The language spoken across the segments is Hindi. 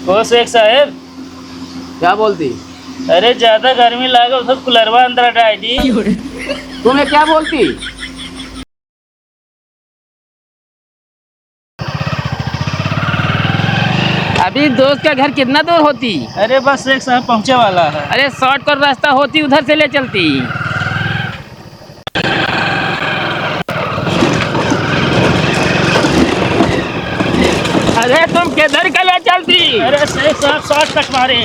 ओ शेख साहब, क्या बोलती? अरे ज्यादा गर्मी लागे उधर कूलरवा अंदर हटाई दी। तुम्हें क्या बोलती? अभी दोस्त का घर कितना दूर होती? अरे बस शेख साहब पहुंचे वाला है। अरे शॉर्टकट रास्ता होती, उधर से ले चलती। अरे तुम किधर के ले चलती? अरे शेख साहब शॉर्ट कट मारे।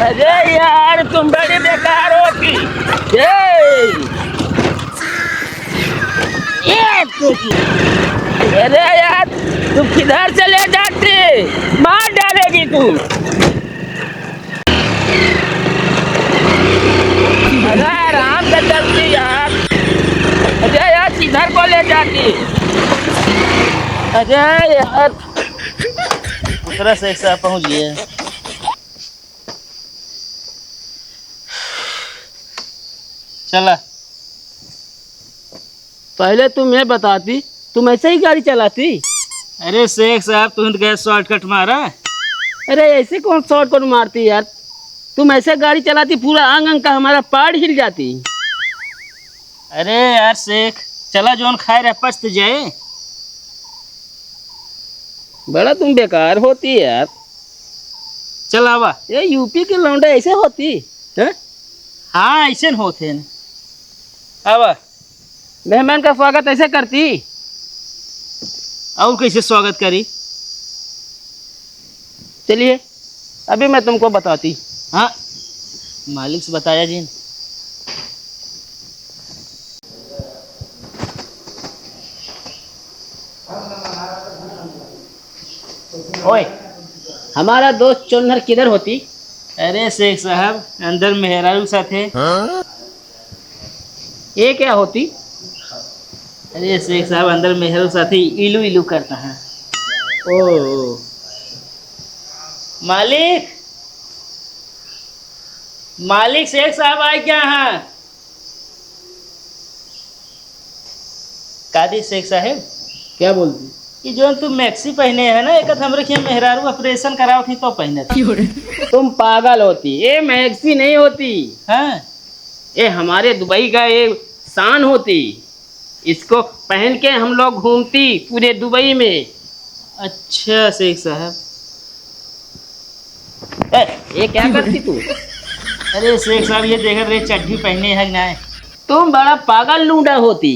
अरे यार तुम बड़ी बेकार होती। अरे यार तुम किधर से ले जाती? मार डालेगी तू। अरे आराम से चलती यार। अरे यार किधर को ले जाती? अरे यार उतरा शेख साहब, पहुंच गए। चला। पहले तुम ये बताती, तुम ऐसे ही गाड़ी चलाती? अरे शेख साहब, तुम गए शॉर्टकट मारा। अरे ऐसे कौन शॉर्टकट मारती यार? तुम ऐसे गाड़ी चलाती पूरा अंग अंग का हमारा पार्ट हिल जाती। अरे यार शेख, चला जोन खाए रहे पच जाए। बड़ा तुम बेकार होती यार। चल आवा। ये यूपी के लौंडे ऐसे होती है? हाँ ऐसे होते न। आवा। मेहमान का स्वागत ऐसे करती? और कैसे स्वागत करी? चलिए अभी मैं तुमको बताती। हाँ मालिक से बताया जी। ओए, हमारा दोस्त चोनहर किधर होती? अरे शेख साहब, अंदर मेहरारू साथे। ये क्या होती? अरे शेख साहब, अंदर मेहरारू साथे इलू इलू करता है। ओ मालिक, मालिक शेख साहब आए क्या हैं? कादी शेख साहब, क्या बोलती? ये जो तुम मैक्सी पहने है ना, एक हम रखिए मेहरारू ऑपरेशन कराओ थी तो पहने थी। तुम पागल होती। ये मैक्सी नहीं होती। हाँ ये हमारे दुबई का ये शान होती। इसको पहन के हम लोग घूमती पूरे दुबई में। अच्छा शेख साहब। ये क्या करती तू? अरे शेख साहब, ये देख रहे चड्ढी पहने है ना। तुम बड़ा पागल लूंडा होती।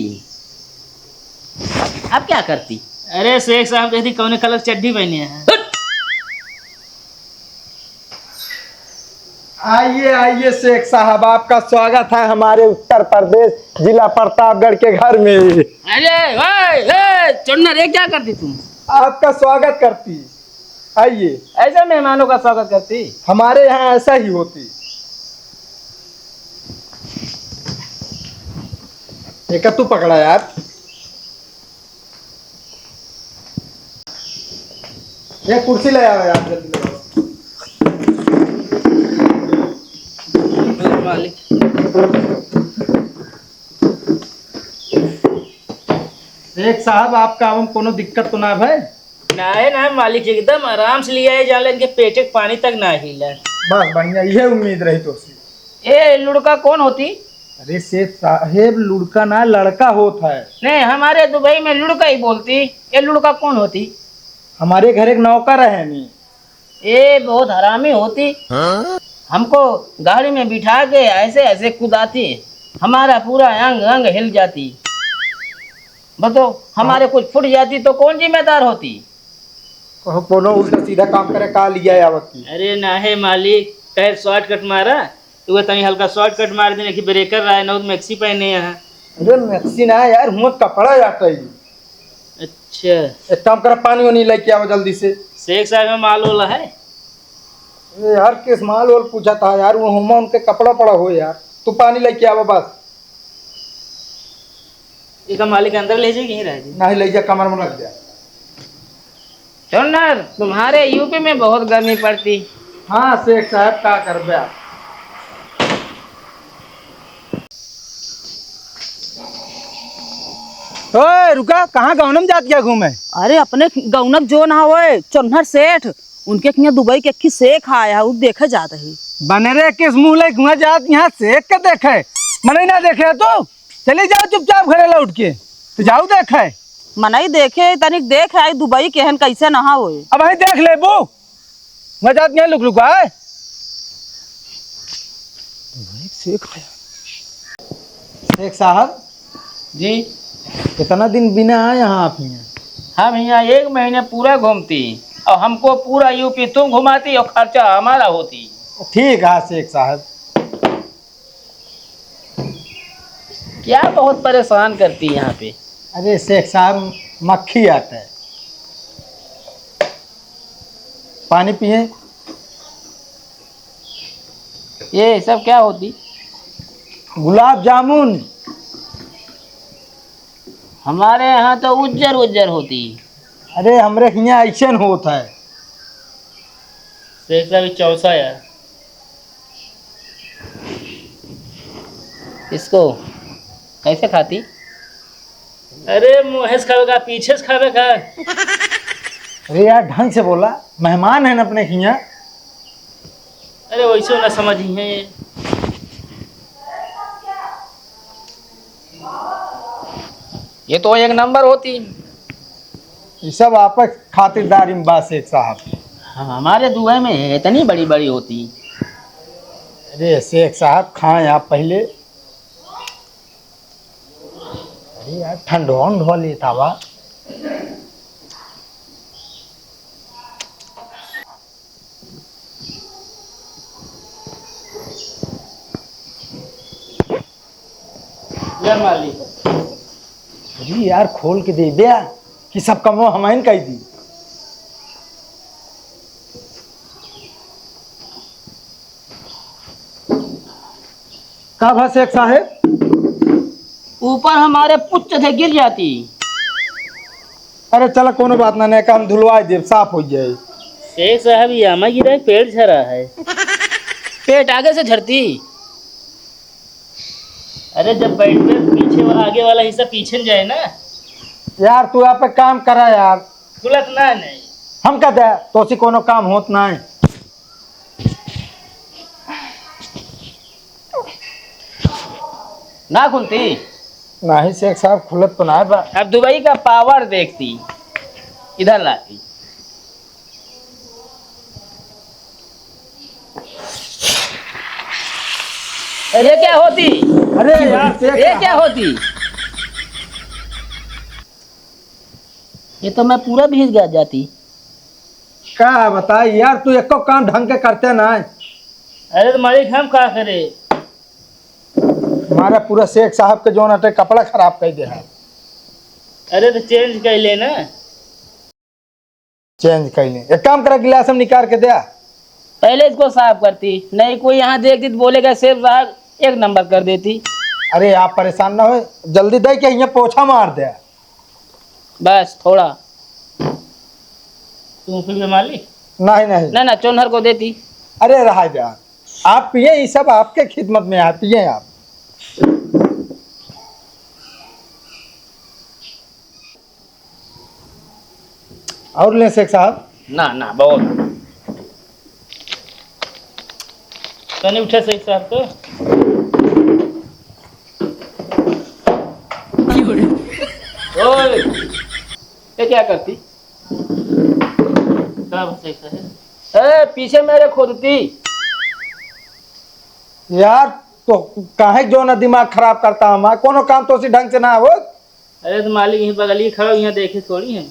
अब क्या करती? अरे शेख साहब, देखती कौन कलर चड्ढी पहने हैं। आइए आइए शेख साहब, आपका स्वागत है हमारे उत्तर प्रदेश जिला प्रतापगढ़ के घर में। अरे ओए चुन्नर, ये क्या करती तुम? आपका स्वागत करती। आइए। ऐसे मेहमानों का स्वागत करती? हमारे यहाँ ऐसा ही होती। एक तू पकड़ा यार। ये कुर्सी ले आओ यार, जल्दी ले आओ। मालिक शेख साहब, आपका हम कोनो दिक्कत तो ना है? ना मालिक, एकदम आराम से लिया है, जान के पेटे के पानी तक ना हिला। बस बढ़िया, ये उम्मीद रही तो सी। ये लुड़का कौन होती? अरे शेख साहेब, लुड़का ना लड़का होता है। नहीं, हमारे दुबई में लुड़का ही बोलती। ये लुड़का कौन होती? हमारे घर एक नौकर है नहीं। ये बहुत हरामी होती। हमको गाड़ी में बिठा के ऐसे ऐसे कुदाती, हमारा पूरा अंग अंग हिल जाती। बताओ, हमारे कुछ फुट जाती तो कौन जिम्मेदार होती? कोनो उल्टा सीधा काम करे का लिया आवती। अरे ना है मालिक, कहे शॉर्ट कट मारा तो तनी हल्का शॉर्ट कट मार देने की ब्रेकर रहा है ना, मैक्सी पहने हैं। अरे मैक्सी ना यार, हुआ कपड़ा जाता है। अच्छा एक काम कर, पानी वानी लेके आओ जल्दी से। शेख साहब में माल वाला है। ये यार किस माल और पूछा था यार, वो हुमा उनके कपड़ा पड़ा हो यार। तू पानी लेके आओ बस। एक मालिक अंदर ले जाएगी, यहीं रह जाए। नहीं ले जा, कमर में लग जा। चुन्नर, तुम्हारे यूपी में बहुत गर्मी पड़ती। हाँ शेख साहब, क्या कर बे आप। ओए रुका, कहाँ गौनम जात क्या घूमे? अरे अपने गौनक जो ना होए चोन्हर सेठ उनके यहाँ दुबई के अक्की सेख आया है, वो देखे जाता है। बनेरे किस मुँह ले घुमा जात यहाँ सेक के देखे? मने ना देखे तो चले जाओ चुपचाप घरे लौट के, तो जाओ देखे। मनाई देखे तनिक देख आई दुबई केहन कैसे नहा होए। अब वही देख ले बू, मैं जात यहाँ लुक लुका है। शेख साहब जी कितना दिन बिना आए यहाँ आप यहाँ? हम यहाँ 1 महीने पूरा घूमती और हमको पूरा यूपी तुम घुमाती और खर्चा हमारा होती। ठीक है शेख साहब। क्या बहुत परेशान करती यहाँ पे। अरे शेख साहब मक्खी आता है, पानी पिए। ये सब क्या होती? गुलाब जामुन। हमारे यहाँ तो उज्जर उज्जर होती। अरे हमरे यहाँ ऐसा होता है। शेख साहब चौसा यार। इसको कैसे खाती? अरे मुँह से खावे का पीछे से खावे का? अरे यार ढंग से बोला, मेहमान है ना अपने यहाँ। अरे वैसे ना समझी है ये। ये तो 1 नंबर होती। ये सब आपस खातिरदारी में बात शेख साहब। हमारे दुबई में है इतनी बड़ी बड़ी होती। अरे शेख साहब खाएं आप पहले। अरे यार ठंडोन ढो लेता बा। ले मालिक। अरे यार खोल के दे दिया कि सब कमो हमाइन कही दी। का भा शेख साहब? ऊपर हमारे पुच्छ से गिर जाती। अरे चलो कोनो बात ना, नहीं काम धुलवा दे, साफ हो जाए। शेख साहब यामा गिरा पेड़ झरा है। पेट आगे से झड़ती। अरे जब बैठते पीछे आगे वाला हिस्सा पीछे न जाए ना। यार तू यहाँ पे काम करा यार, खुलत ना नहीं। हम कह दे तो सी कोनो काम होत ना है। ना खुलती। नहीं शेख साहब खुलत तो ना है बा। अब दुबई का पावर देखती, इधर लाती। ये क्या होती? अरे यार शेख ये क्या होती? ये तो मैं पूरा भीग गया जाती। क्या बताए यार, तू एको काम ढंग के करते ना है। अरे तो मालिक हम क्या करे? हमारा पूरा शेख साहब के जो नटे कपड़ा खराब कर दे है। अरे तो चेंज कर लेना। चेंज कर ले, एक काम करा गिलास में निकाल के दिया। पहले इसको साफ करती, नहीं कोई यहाँ देखती तो बोलेगा सेफ साहब 1 नंबर कर देती। अरे आप परेशान ना हो, जल्दी दे के यहाँ पोछा मार दे। बस थोड़ा। तुम फिर मालिक। नहीं नहीं ना ना चोनहर को देती। अरे रहा जा, आप पिए, ये सब आपके खिदमत में है, पिए आप। और ले शेख साहब। ना ना बहुत। तो नहीं उठा शेख साहब तो। ओए ये क्या करती? कहाँ शेख साहब? पीछे मेरे खोदती। यार तो काहे जो ना दिमाग खराब करता हमारा, कोनो काम तो उसी ढंग से ना हो। अरे तो मालिक यहीं बगल ही खड़ा, यहाँ देखे थोड़ी है।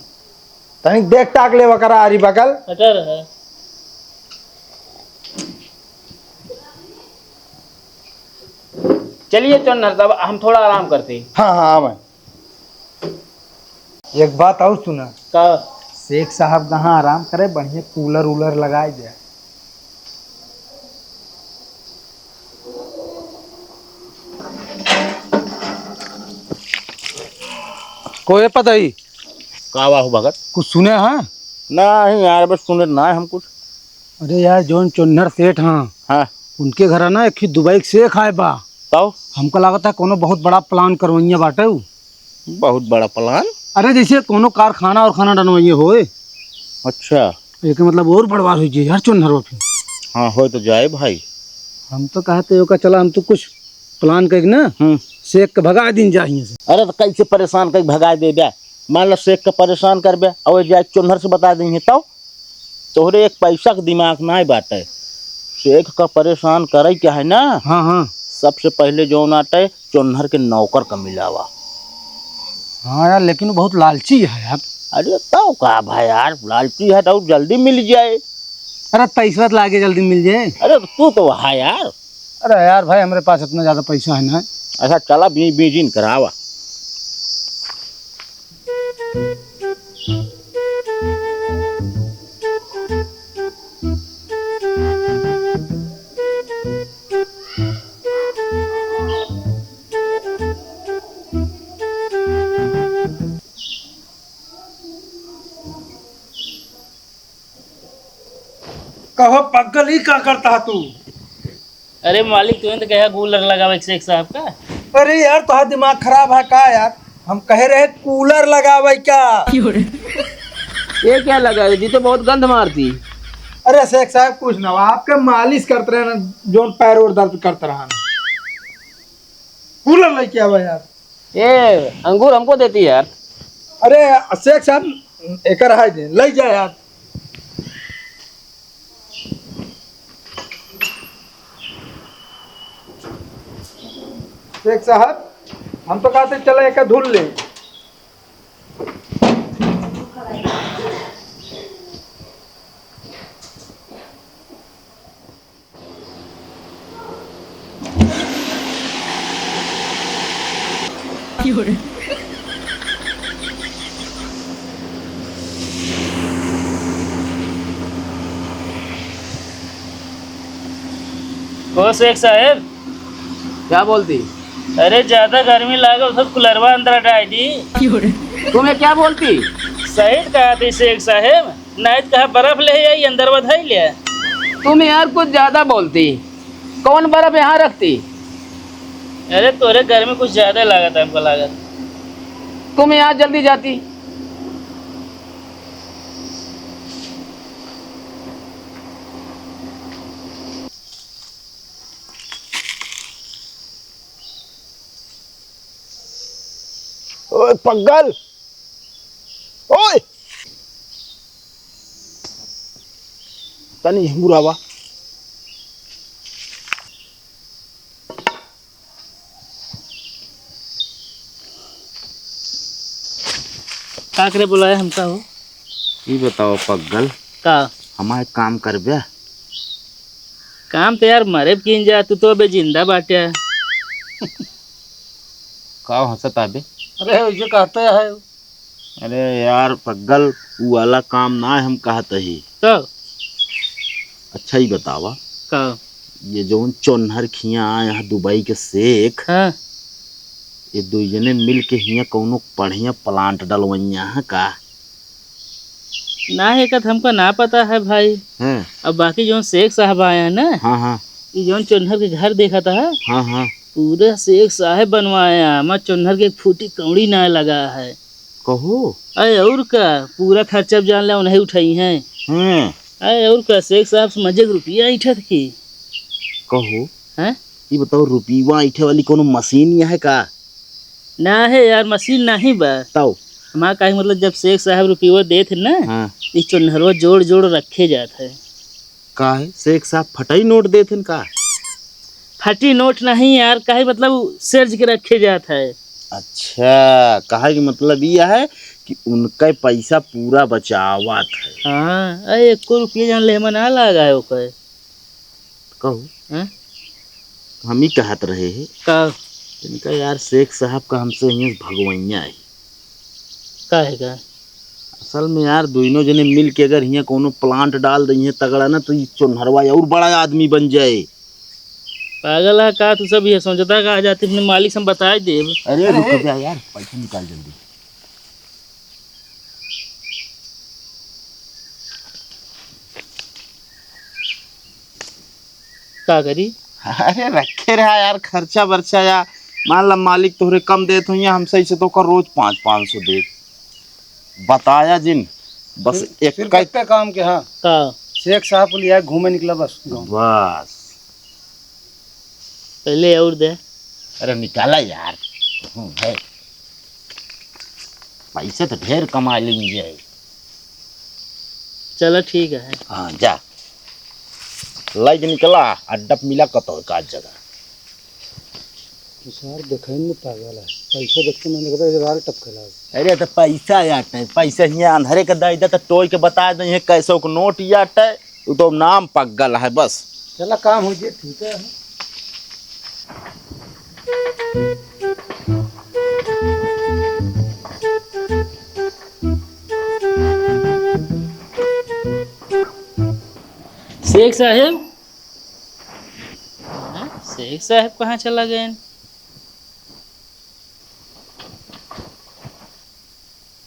तनी देख टाक ले वकरा आरी बगल। हटर है। चलिए चोनहर साहब हम थोड़ा आराम करते हैं। हाँ हाँ मैं एक बात और सुना, का? शेख साहब कहाँ आराम करे, बढ़िया कूलर उलर लगाए जाए। कोई पता ही का वाहु भगत? कुछ सुने हैं? नहीं यार बस सुने ना है हम कुछ। अरे यार जोन चोन्नर सेठ हाँ, हाँ उनके घर ना एक ही दुबई से शेख आए बा। तो हमको लागत है कोनो बहुत बड़ा प्लान करवैया बाटे उ। बहुत बड़ा प्लान। अरे जैसे कोनो कारखाना और खाना डनवाइए होए, अच्छा। एक मतलब और बड़वार हो जाए यार चुनहरवा फिर। हाँ हो तो जाए भाई। हम तो कहते हो का चला हम तो कुछ प्लान कर ना शेख के भगा दिन जाइए से। अरे तो कैसे परेशान कहीं भगा दे बे। मान लो शेख के परेशान कर बे और जाए चुनहर से बता देंगे तो तोहरे एक पैसा के दिमाग ना ही बाटे। शेख का परेशान करे क्या है ना। हाँ हाँ सबसे पहले जो आटे चुनहर के नौकर का मिलावा। हाँ यार, लेकिन वो बहुत लालची है यार। अरे तो का भाई यार, लालची है तो जल्दी मिल जाए। अरे पैसा तो लागे जल्दी मिल जाए। अरे तू तो है यार। अरे यार भाई हमारे पास इतना ज्यादा पैसा है ना। अच्छा चला बीजिन करावा। कहो पगल ही क्या करता है तू? अरे मालिक तुम्हें तो कहा कूलर लगावे शेख साहब का। अरे यार तुम्हारा दिमाग खराब है का यार? हम कह रहे कूलर लगावे क्या? ये क्या लगा जी, तो बहुत गंध मारती। अरे शेख साहब कुछ ना आपके मालिश करते रहे ना, जो पैर और दर्द करते रहा ना। कूलर लेके आवा यार। ये अंगूर हमको देती यार। अरे शेख साहब एक है जे ले जा यार। शेख साहब हम तो कहते चले एक धुल ले। ओ शेख साहब, क्या बोलती? अरे ज्यादा गर्मी लागे उधर कूलरवा अंदर हटाई दी। तुम्हें क्या बोलती? सही कहा थी शेख साहब, नहीं तो कहा बर्फ ले आई अंदर बधाई लिया। तुम यार कुछ ज्यादा बोलती। कौन बर्फ यहाँ रखती? अरे तोरे गर्मी कुछ ज्यादा लागत हमको लागत। तुम यहाँ जल्दी जाती। ओए पगल, ओए तनी बुरावा। का करे बुलाया हमका हो? ये बताओ पगल, का हमारे काम कर बे। काम तो यार मरे किन जा, तू तो अबे जिंदा बाटे। का हंसता बे? अरे वैसे कहते हैं। अरे यार पगल, वो वाला काम ना है हम कहते ही। तो अच्छा ही बतावा, का ये जो चोनहर खिया यहाँ दुबई के शेख, हाँ ये दो जने मिल के हिया कौनो बढ़िया प्लांट डलवैया है का? ना है कत हमको ना पता है भाई। हैं? अब बाकी जो शेख साहब आए हैं ना, हाँ हाँ ये जो चुनहर के घर देखा था हाँ हाँ। पूरा शेख साहब बनवाया, मैं चुनहर के एक फूटी कौड़ी ना लगा है। कहो। अरे और का पूरा खर्चा अब जान लिया उन्हें उठाई हैं। हैं? अरे और का शेख साहब समझे रुपया ऐठत की कहो। हैं? ये बताओ रुपीवा ऐठे वाली कोनो मशीन यहाँ है का? ना है यार, मशीन नहीं बा। बताओ। हमारा कहे मतलब जब शेख साहब रुपया दे थे ना, हाँ। इस चुनहरवा जोड़ जोड़ रखे जाते हैं। का है शेख साहब फटाई नोट देते का? फटी नोट नहीं यार, कहे मतलब सर्ज के रखे जाता है। अच्छा, कहा कि मतलब ये है कि उनका पैसा पूरा बचावत है। हाँ, अरे 1 रुपया जान ले ना लगा है ओकर। कहो। हैं? हम ही कहत रहे हैं का इनका यार शेख साहब का हमसे यहाँ भगवैया है। काहे का? असल में यार दोनों जने मिल के अगर यहाँ कोनो प्लांट डाल रही है तगड़ा ना, तो ये चुनहरवा और बड़ा आदमी बन जाए। पागल है का तू? सब ये सोचता का आ जाती अपने मालिक से हम बता देव। अरे रुक जा यार, पैसा निकाल जल्दी। का करी? अरे रखे रहा यार, खर्चा बर्चा या मान ला मालिक तोहरे कम देत हुई हम सही से तो कर रोज 500-500 दे बताया जिन बस एक फिर का कितना काम के हाँ का शेख साहब को लिया घूमे निकला बस गाँव। बस पहले और दे। अरे निकाला यार है पैसे तो ढेर कमा लेंगे। चलो ठीक है। हाँ जा लाइक निकला अड्डा मिला कतो का जगह। सर देखे में पागल है पैसा देखते मैंने कहा यार टप खेला। अरे तो पैसा याटे पैसा यहाँ अंधेरे के दे दे तो टोय के बता दे कैसो को नोट याटे वो तो नाम पगल है बस। चला काम हो जाए ठीक है। शेख साहब हाँ, शेख साहब कहाँ चला गए?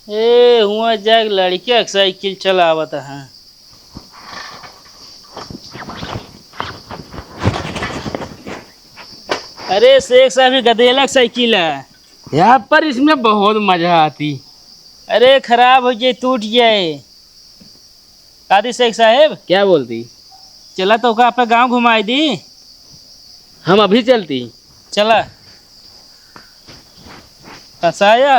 ए हुआ जाग लड़किया के साइकिल चलावत है। अरे शेख साहब की गधेला की साइकिल है यहाँ पर, इसमें बहुत मजा आती। अरे खराब हो जाए टूट जाए। कादी शेख साहब क्या बोलती? चला तो का आपका गांव घुमाई दी। हम अभी चलती। चला फसाया।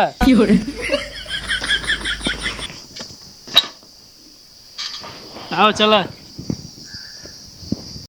आओ चला।